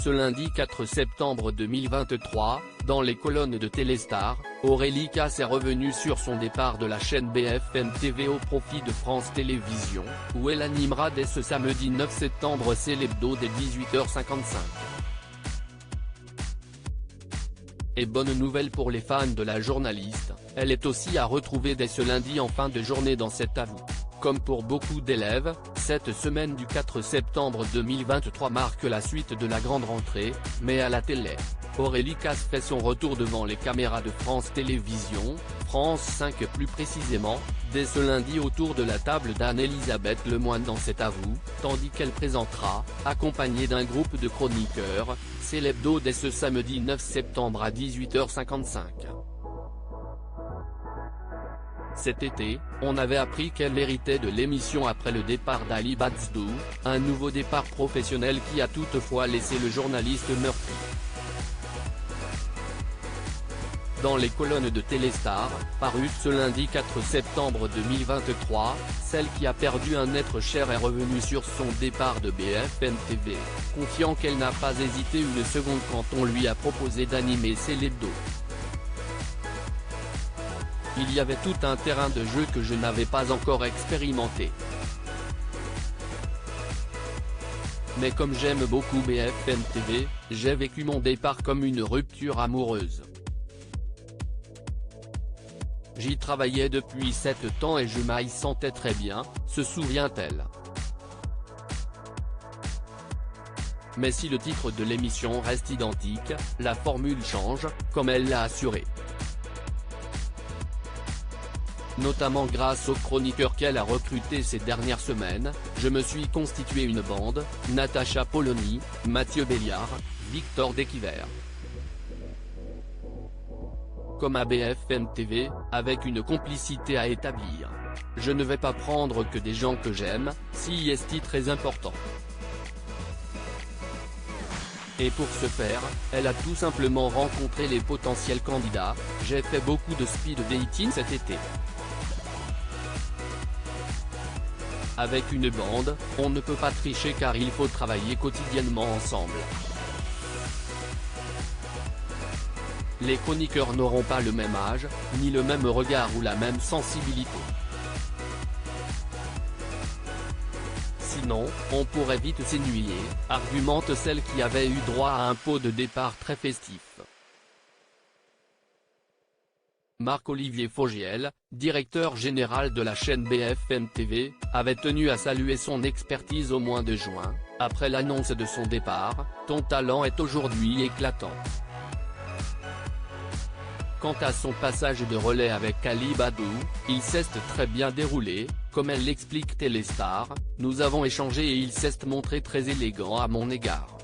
Ce lundi 4 septembre 2023, dans les colonnes de Téléstar, Aurélie Casse est revenue sur son départ de la chaîne BFM TV au profit de France Télévisions, où elle animera dès ce samedi 9 septembre C'est l'hebdo dès 18h55. Et bonne nouvelle pour les fans de la journaliste, elle est aussi à retrouver dès ce lundi en fin de journée dans cet avou. Comme pour beaucoup d'élèves, cette semaine du 4 septembre 2023 marque la suite de la grande rentrée, mais à la télé. Aurélie Casse fait son retour devant les caméras de France Télévisions, France 5 plus précisément, dès ce lundi autour de la table d'Anne-Elisabeth Lemoine dans cet avou, tandis qu'elle présentera, accompagnée d'un groupe de chroniqueurs, C'est l'hebdo dès ce samedi 9 septembre à 18h55. Cet été, on avait appris qu'elle héritait de l'émission après le départ d'Ali Bachdou, un nouveau départ professionnel qui a toutefois laissé le journaliste meurtri. Dans les colonnes de Téléstar, parues ce lundi 4 septembre 2023, celle qui a perdu un être cher est revenue sur son départ de BFM TV, confiant qu'elle n'a pas hésité une seconde quand on lui a proposé d'animer C'est l'hebdo. Il y avait tout un terrain de jeu que je n'avais pas encore expérimenté. Mais comme j'aime beaucoup BFM TV, j'ai vécu mon départ comme une rupture amoureuse. J'y travaillais depuis 7 ans et je m'y sentais très bien, se souvient-elle. Mais si le titre de l'émission reste identique, la formule change, comme elle l'a assuré. Notamment grâce aux chroniqueurs qu'elle a recrutés ces dernières semaines, je me suis constitué une bande, Natacha Polony, Mathieu Béliard, Victor Desquiver. Comme à BFM TV, avec une complicité à établir. Je ne vais pas prendre que des gens que j'aime, si est très important. Et pour ce faire, elle a tout simplement rencontré les potentiels candidats. J'ai fait beaucoup de speed dating cet été. Avec une bande, on ne peut pas tricher car il faut travailler quotidiennement ensemble. Les chroniqueurs n'auront pas le même âge, ni le même regard ou la même sensibilité. Sinon, on pourrait vite s'ennuyer, argumente celle qui avait eu droit à un pot de départ très festif. Marc-Olivier Fogiel, directeur général de la chaîne BFM TV, avait tenu à saluer son expertise au mois de juin, après l'annonce de son départ. Ton talent est aujourd'hui éclatant. Quant à son passage de relais avec Ali Bachdou, il s'est très bien déroulé, comme elle l'explique Téléstar, nous avons échangé et il s'est montré très élégant à mon égard.